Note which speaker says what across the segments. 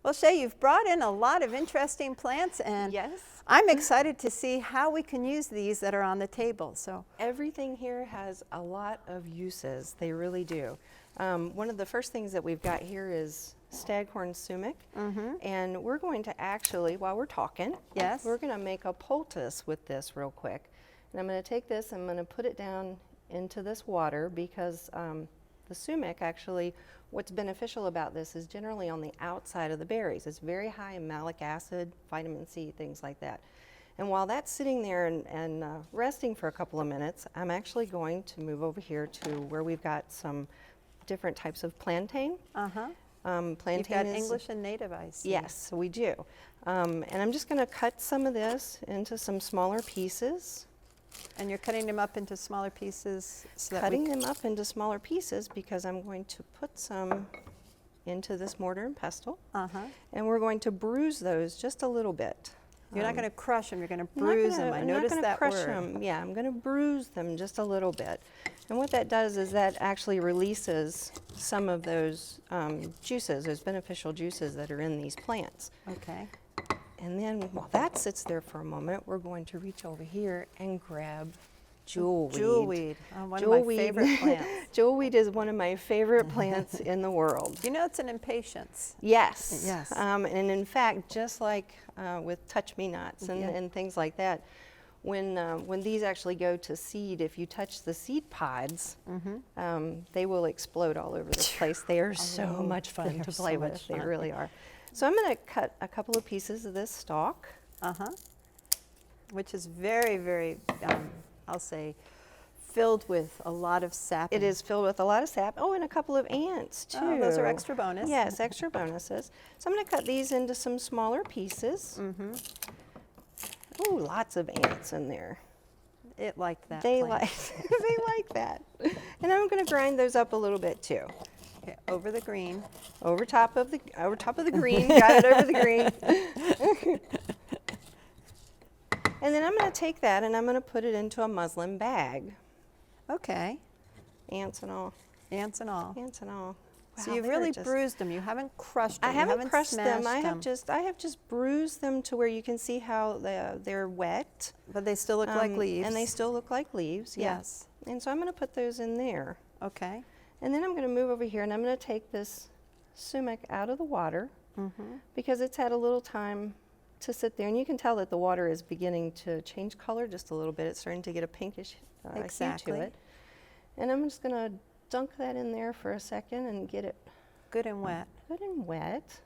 Speaker 1: Well, Shay, you've brought in a lot of interesting plants, and
Speaker 2: Yes.
Speaker 1: I'm excited to see how we can use these that are on the table. So,
Speaker 2: Everything here has a lot of uses. They really do. One of the first things that we've got here is staghorn sumac. And we're going to actually, while we're talking,
Speaker 1: Yes.
Speaker 2: we're going to make a poultice with this real quick. And I'm going to take this, I'm going to put it down into this water because the sumac actually, what's beneficial about this is generally on the outside of the berries. It's very high in malic acid, vitamin C, things like that. And while that's sitting there and resting for a couple of minutes, I'm actually going to move over here to where we've got some different types of plantain. Plantain
Speaker 1: you've got
Speaker 2: is,
Speaker 1: English and native, I see.
Speaker 2: yes, we do. And I'm just going to cut some of this into some smaller pieces.
Speaker 1: And you're cutting them up into smaller pieces so that
Speaker 2: Cutting them up into smaller pieces because I'm going to put some into this mortar and pestle. And we're going to bruise those just a little bit.
Speaker 1: You're not going to crush them, you're going to
Speaker 2: I'm not
Speaker 1: bruise
Speaker 2: gonna-
Speaker 1: them. I
Speaker 2: I'm not
Speaker 1: noticed
Speaker 2: gonna
Speaker 1: that
Speaker 2: crush
Speaker 1: word.
Speaker 2: them. Yeah, I'm going to bruise them just a little bit. And what that does is that actually releases some of those juices, those beneficial juices that are in these plants.
Speaker 1: Okay.
Speaker 2: And then while that sits there for a moment, we're going to reach over here and grab jewelweed.
Speaker 1: Jewelweed, one of my favorite plants.
Speaker 2: Jewelweed is one of my favorite plants in the world.
Speaker 1: You know, it's an impatience.
Speaker 2: Yes.
Speaker 1: Yes.
Speaker 2: And in fact, just like with touch-me-nots and,
Speaker 1: Yeah.
Speaker 2: and things like that, when these actually go to seed, if you touch the seed pods, they will explode all over the place. They are so much fun
Speaker 1: they
Speaker 2: to
Speaker 1: are
Speaker 2: play
Speaker 1: so
Speaker 2: with.
Speaker 1: much
Speaker 2: They
Speaker 1: fun.
Speaker 2: really are. So I'm going to cut a couple of pieces of this stalk.
Speaker 1: Which is very, very, I'll say, filled with a lot of sap.
Speaker 2: It is filled with a lot of sap. Oh, and a couple of ants too.
Speaker 1: Oh, those are extra bonus.
Speaker 2: Yes, extra bonuses. So I'm going to cut these into some smaller pieces. Oh, lots of ants in there.
Speaker 1: It liked that
Speaker 2: They
Speaker 1: plant.
Speaker 2: like they like that. And I'm going to grind those up a little bit too.
Speaker 1: Okay, over the green.
Speaker 2: Over top of the green. Got it over the green. And then I'm going to take that and I'm going to put it into a muslin bag.
Speaker 1: Okay,
Speaker 2: Ants and all.
Speaker 1: ants and all.
Speaker 2: Ants and all.
Speaker 1: So
Speaker 2: Wow,
Speaker 1: you've
Speaker 2: they're
Speaker 1: really
Speaker 2: just-
Speaker 1: bruised them. You haven't crushed them.
Speaker 2: I
Speaker 1: You
Speaker 2: haven't crushed them. I
Speaker 1: smashed
Speaker 2: have just bruised them to where you can see how they're wet.
Speaker 1: But they still look like leaves.
Speaker 2: And they still look like leaves,
Speaker 1: Yes.
Speaker 2: And so I'm going to put those in there.
Speaker 1: Okay.
Speaker 2: And then I'm going to move over here and I'm going to take this sumac out of the water because it's had a little time to sit there. And you can tell that the water is beginning to change color just a little bit. It's starting to get a pinkish hue
Speaker 1: Exactly.
Speaker 2: to it. And I'm just going to dunk that in there for a second and get it
Speaker 1: Good and wet.
Speaker 2: good and wet.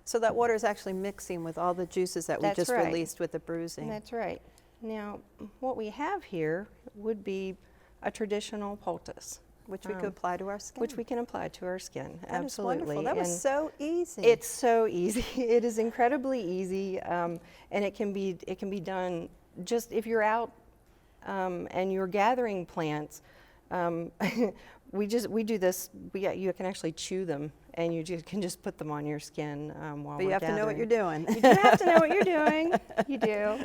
Speaker 1: So that water is actually mixing with all the juices that we
Speaker 2: That's
Speaker 1: just
Speaker 2: right.
Speaker 1: released with the bruising.
Speaker 2: That's right. Now, what we have here would be a traditional poultice,
Speaker 1: which we could apply to our skin.
Speaker 2: which we can apply to our skin.
Speaker 1: That is
Speaker 2: Absolutely.
Speaker 1: wonderful. That was
Speaker 2: And
Speaker 1: so easy.
Speaker 2: it's so easy. It is incredibly easy, and it can be done just if you're out and you're gathering plants. We do this. You can actually chew them, and you can just put them on your skin while
Speaker 1: But you
Speaker 2: we're
Speaker 1: have to know what you're
Speaker 2: gathering.
Speaker 1: doing.
Speaker 2: You do have to know what you're doing. You do.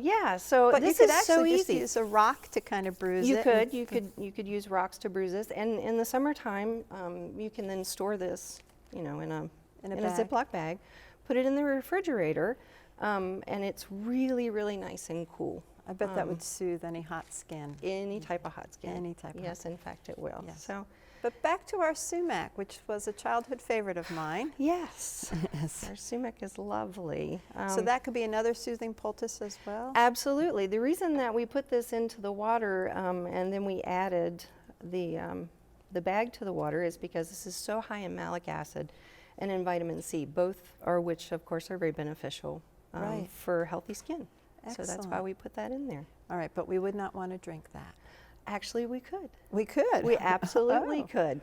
Speaker 2: Yeah. So
Speaker 1: But
Speaker 2: this
Speaker 1: you could
Speaker 2: is so
Speaker 1: actually just
Speaker 2: easy.
Speaker 1: use a rock to kind of bruise
Speaker 2: You
Speaker 1: it.
Speaker 2: could, you could use rocks to bruise this, and in the summertime, you can then store this, in a
Speaker 1: bag.
Speaker 2: Ziploc bag, put it in the refrigerator, and it's really, really nice and cool.
Speaker 1: I bet that would soothe any hot skin.
Speaker 2: Any type of hot skin.
Speaker 1: Any type of hot
Speaker 2: Yes, in fact, it will.
Speaker 1: Yes.
Speaker 2: So,
Speaker 1: But back to our sumac, which was a childhood favorite of mine.
Speaker 2: yes, our sumac is lovely.
Speaker 1: So that could be another soothing poultice as well?
Speaker 2: Absolutely. The reason that we put this into the water and then we added the bag to the water is because this is so high in malic acid and in vitamin C, both are which of course are very beneficial
Speaker 1: Right.
Speaker 2: for healthy skin. So that's why
Speaker 1: Excellent.
Speaker 2: we put that in there.
Speaker 1: All right, but we would not want to drink that.
Speaker 2: Actually, we could.
Speaker 1: We could.
Speaker 2: We absolutely
Speaker 1: Oh.
Speaker 2: could.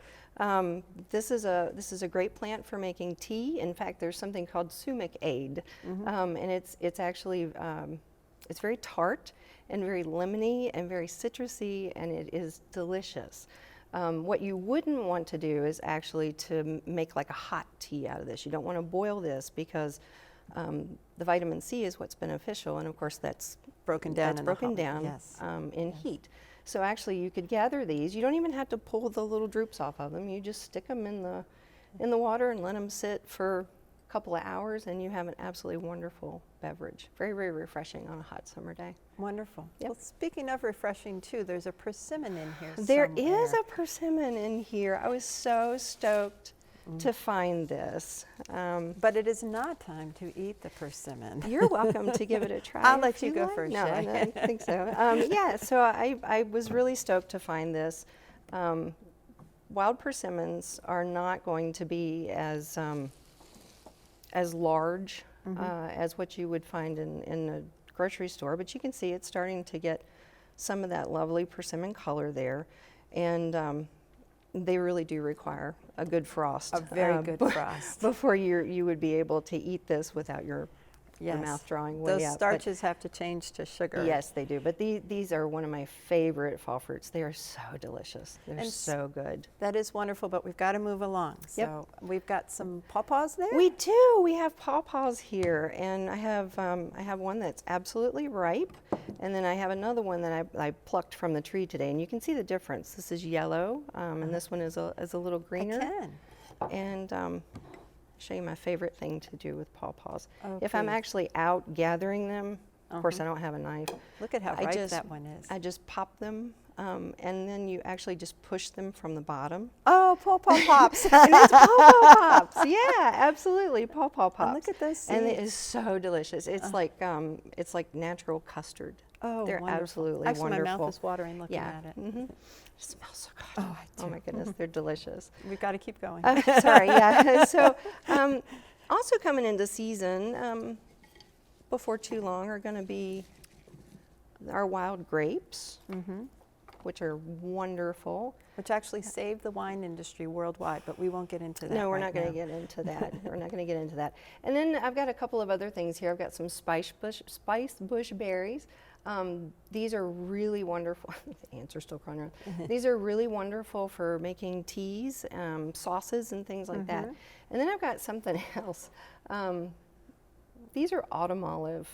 Speaker 2: This is a great plant for making tea. In fact, there's something called sumac aid, and it's actually it's very tart and very lemony and very citrusy, and it is delicious. What you wouldn't want to do is actually to make like a hot tea out of this. You don't want to boil this because the vitamin C is what's beneficial, and of course that's
Speaker 1: Broken down
Speaker 2: That's
Speaker 1: in the
Speaker 2: broken
Speaker 1: hot-
Speaker 2: down
Speaker 1: yes.
Speaker 2: in heat. So actually, you could gather these. You don't even have to pull the little droops off of them. You just stick them in the water and let them sit for a couple of hours, and you have an absolutely wonderful beverage. Very, very refreshing on a hot summer day.
Speaker 1: Wonderful.
Speaker 2: Yep.
Speaker 1: Well, speaking of refreshing too, there's a persimmon in here
Speaker 2: There
Speaker 1: somewhere.
Speaker 2: is a persimmon in here. I was so stoked to find this.
Speaker 1: But it is not time to eat the persimmon.
Speaker 2: You're welcome to give it a try.
Speaker 1: I'll
Speaker 2: if
Speaker 1: let you go
Speaker 2: like.
Speaker 1: first,
Speaker 2: No,
Speaker 1: Shay.
Speaker 2: I don't think so. Yeah, so I was really stoked to find this. Wild persimmons are not going to be as large as what you would find in a grocery store, but you can see it's starting to get some of that lovely persimmon color there, and they really do require a good frost.
Speaker 1: A very good frost.
Speaker 2: Before you would be able to eat this without your
Speaker 1: Yes.
Speaker 2: mouth drawing way
Speaker 1: Those
Speaker 2: up. But
Speaker 1: starches have to change to sugar.
Speaker 2: yes, they do. But these are one of my favorite fall fruits. They are so delicious. They're
Speaker 1: And
Speaker 2: so good.
Speaker 1: That is wonderful, but we've got to move along.
Speaker 2: Yep.
Speaker 1: So we've got some pawpaws there.
Speaker 2: We do. We have pawpaws here, and I have one that's absolutely ripe, and then I have another one that I plucked from the tree today, and you can see the difference. This is yellow, and this one is a little greener.
Speaker 1: I can.
Speaker 2: And show you my favorite thing to do with pawpaws.
Speaker 1: Oh,
Speaker 2: If I'm
Speaker 1: please.
Speaker 2: actually out gathering them, of course I don't have a knife.
Speaker 1: Look at how
Speaker 2: I
Speaker 1: ripe
Speaker 2: just-
Speaker 1: that one is.
Speaker 2: I just pop them, and then you actually just push them from the bottom.
Speaker 1: Oh, pawpaw pops.
Speaker 2: And it's pawpaw pops. Yeah, absolutely, pawpaw pops.
Speaker 1: And look at those
Speaker 2: And it
Speaker 1: seeds.
Speaker 2: is so delicious. It's like natural custard.
Speaker 1: Oh,
Speaker 2: They're
Speaker 1: wonderful.
Speaker 2: absolutely
Speaker 1: Actually,
Speaker 2: wonderful.
Speaker 1: my mouth is watering looking
Speaker 2: Yeah.
Speaker 1: at it.
Speaker 2: Mm-hmm. Smells so good.
Speaker 1: Oh, I
Speaker 2: Oh
Speaker 1: do.
Speaker 2: my goodness, they're delicious.
Speaker 1: We've got to keep going.
Speaker 2: Sorry, yeah. So, also coming into season, before too long, are going to be our wild grapes, which are wonderful.
Speaker 1: Which actually saved the wine industry worldwide, but we won't get into that.
Speaker 2: No, we're
Speaker 1: right
Speaker 2: not going
Speaker 1: now.
Speaker 2: to get into that. We're not going to get into that. And then I've got a couple of other things here. I've got some spice bush berries. These are really wonderful. The ants are still crawling around. These are really wonderful for making teas, sauces, and things like that. And then I've got something else. These are autumn olive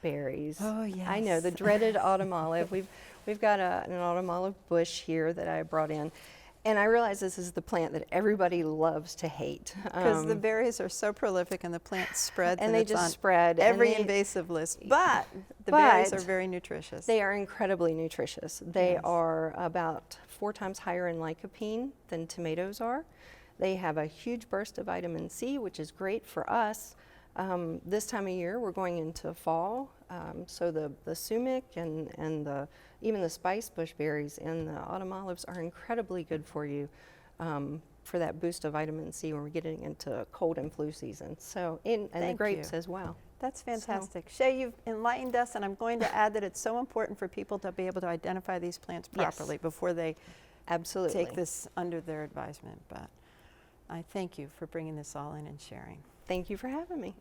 Speaker 2: berries.
Speaker 1: Oh,
Speaker 2: I know, the
Speaker 1: yes.
Speaker 2: dreaded autumn olive. We've got an autumn olive bush here that I brought in. And I realize this is the plant that everybody loves to hate.
Speaker 1: Because the berries are so prolific and the plant spreads
Speaker 2: and they
Speaker 1: it's
Speaker 2: just
Speaker 1: on
Speaker 2: spread. and
Speaker 1: every
Speaker 2: they-
Speaker 1: invasive list. But the berries are
Speaker 2: But
Speaker 1: very nutritious.
Speaker 2: They are incredibly nutritious. They
Speaker 1: Yes.
Speaker 2: are about 4 times higher in lycopene than tomatoes are. They have a huge burst of vitamin C, which is great for us. This time of year, we're going into fall, so the sumac and even the spice bush berries and the autumn olives are incredibly good for you for that boost of vitamin C when we're getting into cold and flu season. So, and the
Speaker 1: Thank
Speaker 2: grapes
Speaker 1: you.
Speaker 2: as well.
Speaker 1: That's fantastic. Shay, you've enlightened us, and I'm going to add that it's so important for people to be able to identify these plants
Speaker 2: Yes.
Speaker 1: properly before they
Speaker 2: Absolutely.
Speaker 1: take this under their advisement. But I thank you for bringing this all in and sharing.
Speaker 2: Thank you for having me.